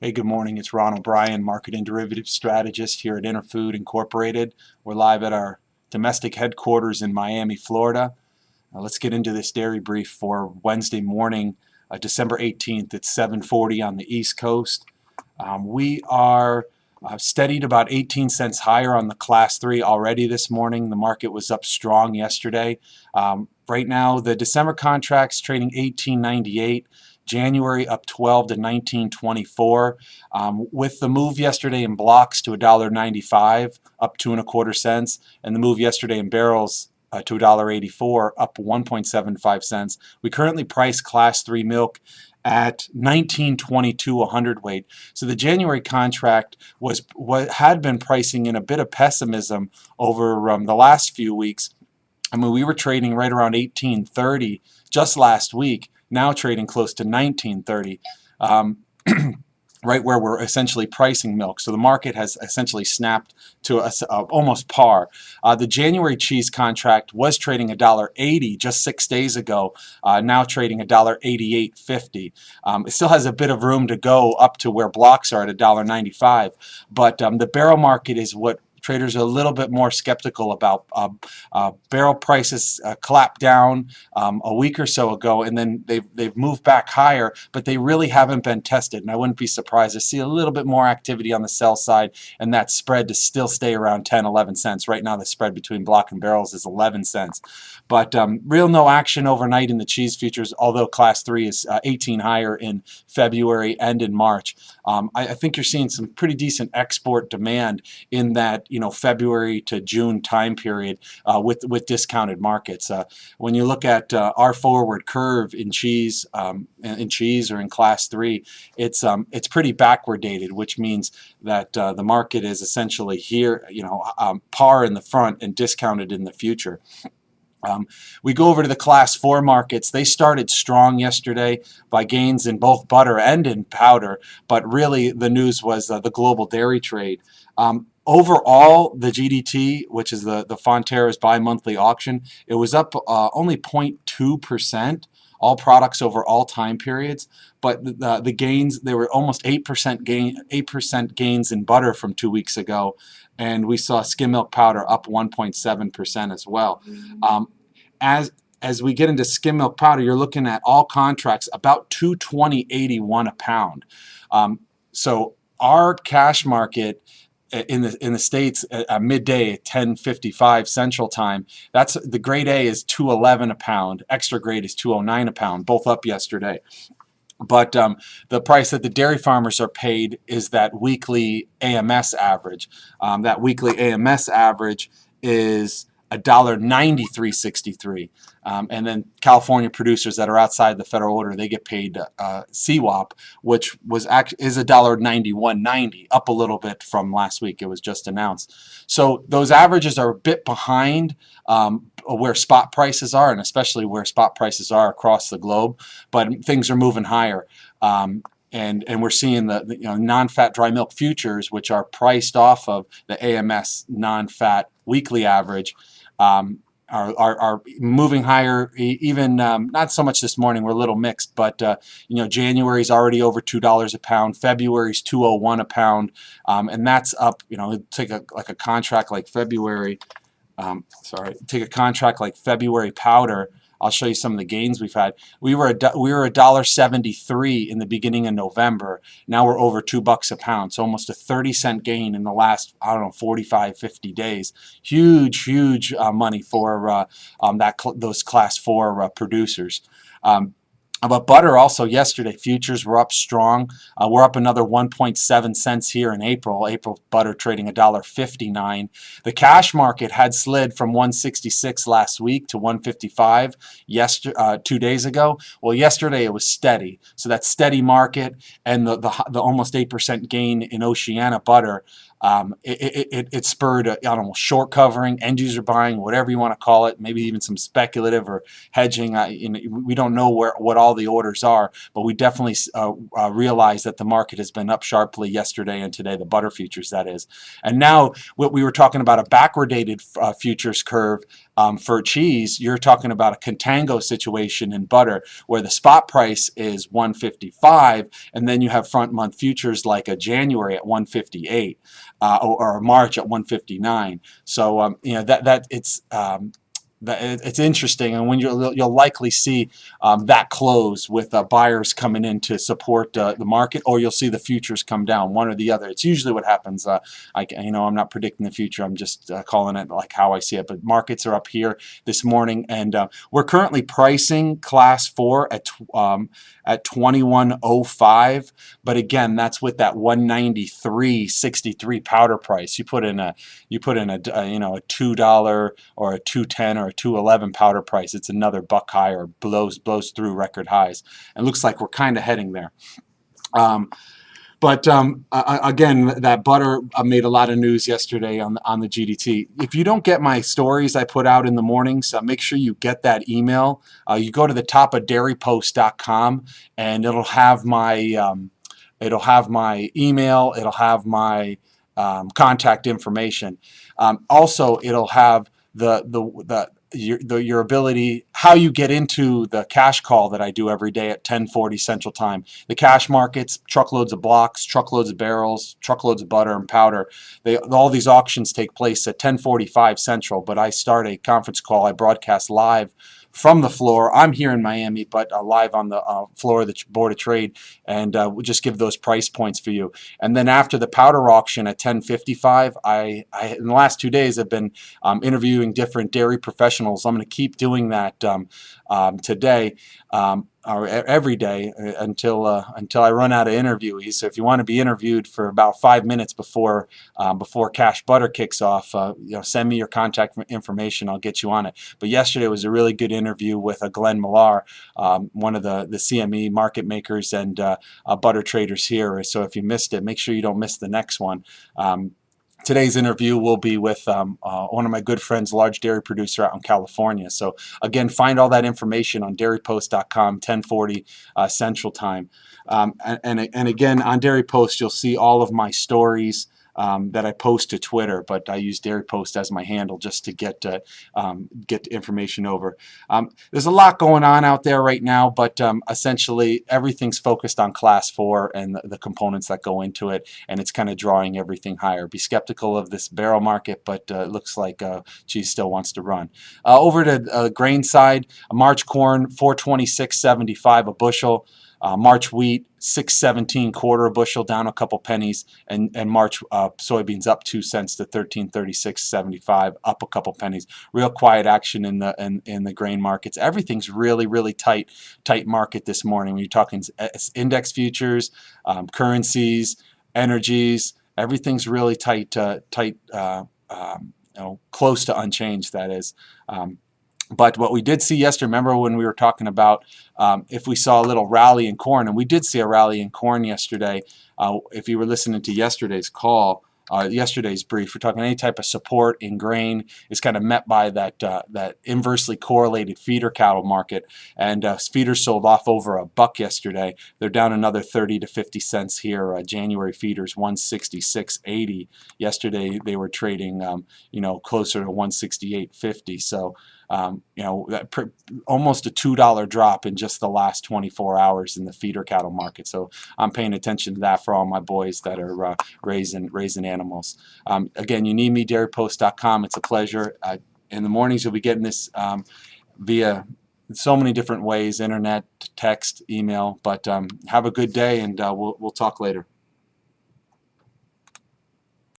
Hey, good morning. It's Ron O'Brien, Market and Derivative Strategist here at Interfood Incorporated. We're live at our domestic headquarters in Miami, Florida. Let's get into this dairy brief for Wednesday morning, December 18th. It's 7:40 on the East Coast. We are steadied about 18 cents higher on the Class 3 already this morning. The market was up strong yesterday. Right now, the December contract's trading 18.98. January up 12 to 19.24. With the move yesterday in blocks to $1.95, up 2.25 cents, and the move yesterday in barrels to $1.84, up 1.75 cents. We currently price Class 3 milk at 19.22 a hundredweight. So the January contract was what had been pricing in a bit of pessimism over the last few weeks. I mean, we were trading right around 18.30 just last week, now trading close to 19.30. Right where we're essentially pricing milk. So the market has essentially snapped to almost par. The January cheese contract was trading $1.80 just 6 days ago, now trading $1.8850. It still has a bit of room to go up to where blocks are at $1.95, but the barrel market is what traders are a little bit more skeptical about. Barrel prices clapped down a week or so ago, and then they've moved back higher, but they really haven't been tested. And I wouldn't be surprised to see a little bit more activity on the sell side, and that spread to still stay around 10, 11 cents. Right now, the spread between block and barrels is 11 cents. But real no action overnight in the cheese futures, although Class 3 is 18 higher in February and in March. I think you're seeing some pretty decent export demand in that February to June time period with discounted markets. When you look at our forward curve in cheese or in Class 3, it's pretty backward dated, which means that the market is essentially here, par in the front and discounted in the future. We go over to the Class 4 markets. They started strong yesterday by gains in both butter and in powder, but really the news was the global dairy trade. Overall, the GDT, which is the Fonterra's bi-monthly auction, it was up only 0.2%, all products over all time periods. But the gains, they were almost 8% gains in butter from 2 weeks ago, and we saw skim milk powder up 1.7% as well. As we get into skim milk powder, you're looking at all contracts about 220.81 a pound. So our cash market in the States at midday at 10:55 Central Time, that's the grade A is 211 a pound, extra grade is 209 a pound, both up yesterday. But the price that the dairy farmers are paid is that weekly AMS average. That weekly AMS average is $1.9363. And then California producers that are outside the federal order, they get paid CWAP, which is $1.9190, up a little bit from last week. It was just announced. So those averages are a bit behind where spot prices are, and especially where spot prices are across the globe. But things are moving higher. And we're seeing the non-fat dry milk futures, which are priced off of the AMS non-fat weekly average, are moving higher. Even not so much this morning. We're a little mixed, but January's already over $2 a pound. February's 201 a pound, and that's up. Take a contract like February. Take a contract like February powder. I'll show you some of the gains we've had. We were $1.73 in the beginning of November. Now we're over $2 a pound. So almost a 30-cent gain in the last, 45, 50 days. Huge money for those Class 4 producers. But butter also yesterday, futures were up strong. We're up another 1.7 cents here in April. April butter trading $1.59. The cash market had slid from 166 last week to 155 2 days ago. Well, yesterday it was steady. So that steady market and the almost 8% gain in Oceania butter, it spurred short covering, end user buying, whatever you want to call it, maybe even some speculative or hedging. We don't know what all all the orders are, but we definitely realize that the market has been up sharply yesterday and today, the butter futures, that is. And now what we were talking about, a backwardated futures curve for cheese, you're talking about a contango situation in butter where the spot price is 155, and then you have front month futures like a January at 158 or a March at 159. So you know that it's interesting, and when you'll likely see that close with buyers coming in to support the market, or you'll see the futures come down, one or the other. It's usually what happens. I'm not predicting the future. I'm just calling it like how I see it. But markets are up here this morning, and we're currently pricing Class 4 at 21.05. But again, that's with that 193.63 powder price. You put in a $2 or a $2.10 or a $2.11 powder price, it's another buck higher, blows through record highs. And looks like we're kind of heading there. Again, that butter made a lot of news yesterday on the GDT. If you don't get my stories I put out in the mornings, make sure you get that email. You go to the top of dairypost.com, and it'll have my email. It'll have my contact information. Also, it'll have your ability, how you get into the cash call that I do every day at 10:40 Central Time. The cash markets, truckloads of blocks, truckloads of barrels, truckloads of butter and powder. All these auctions take place at 10:45 Central, but I start a conference call. I broadcast live from the floor. I'm here in Miami, but live on the floor of the Board of Trade, and we'll just give those price points for you. And then after the powder auction at 10:55, I in the last 2 days have been interviewing different dairy professionals. I'm going to keep doing that today. Or every day until I run out of interviewees. So if you want to be interviewed for about 5 minutes before Cash Butter kicks off, send me your contact information. I'll get you on it. But yesterday was a really good interview with Glenn Millar, one of the CME market makers and butter traders here. So if you missed it, make sure you don't miss the next one. Today's interview will be with one of my good friends, a large dairy producer out in California. So again, find all that information on dairypost.com, 10:40 Central Time. And again, on Dairy Post, you'll see all of my stories that I post to Twitter, but I use Dairy Post as my handle just to get information over. There's a lot going on out there right now, but essentially everything's focused on Class 4 and the components that go into it, and it's kind of drawing everything higher. Be skeptical of this barrel market, but it looks like cheese still wants to run. Over to the grain side, March corn 426.75 a bushel. March wheat 617 quarter a bushel, down a couple pennies, and March soybeans up 2 cents to 1336.75, up a couple pennies. Real quiet action in the grain markets. Everything's really tight market this morning. When you're talking index futures, currencies, energies, everything's really tight, close to unchanged. That is. But what we did see yesterday, remember when we were talking about if we saw a little rally in corn, and we did see a rally in corn yesterday. If you were listening to yesterday's call, yesterday's brief, we're talking any type of support in grain is kind of met by that inversely correlated feeder cattle market, and feeders sold off over $1 yesterday. They're down another 30 to 50 cents here. January feeders 166.80. Yesterday they were trading closer to 168.50. So almost a $2 drop in just the last 24 hours in the feeder cattle market. So I'm paying attention to that for all my boys that are raising animals. Again, you need me, dairypost.com. It's a pleasure. In the mornings you'll be getting this via so many different ways: internet, text, email. But have a good day, and we'll talk later.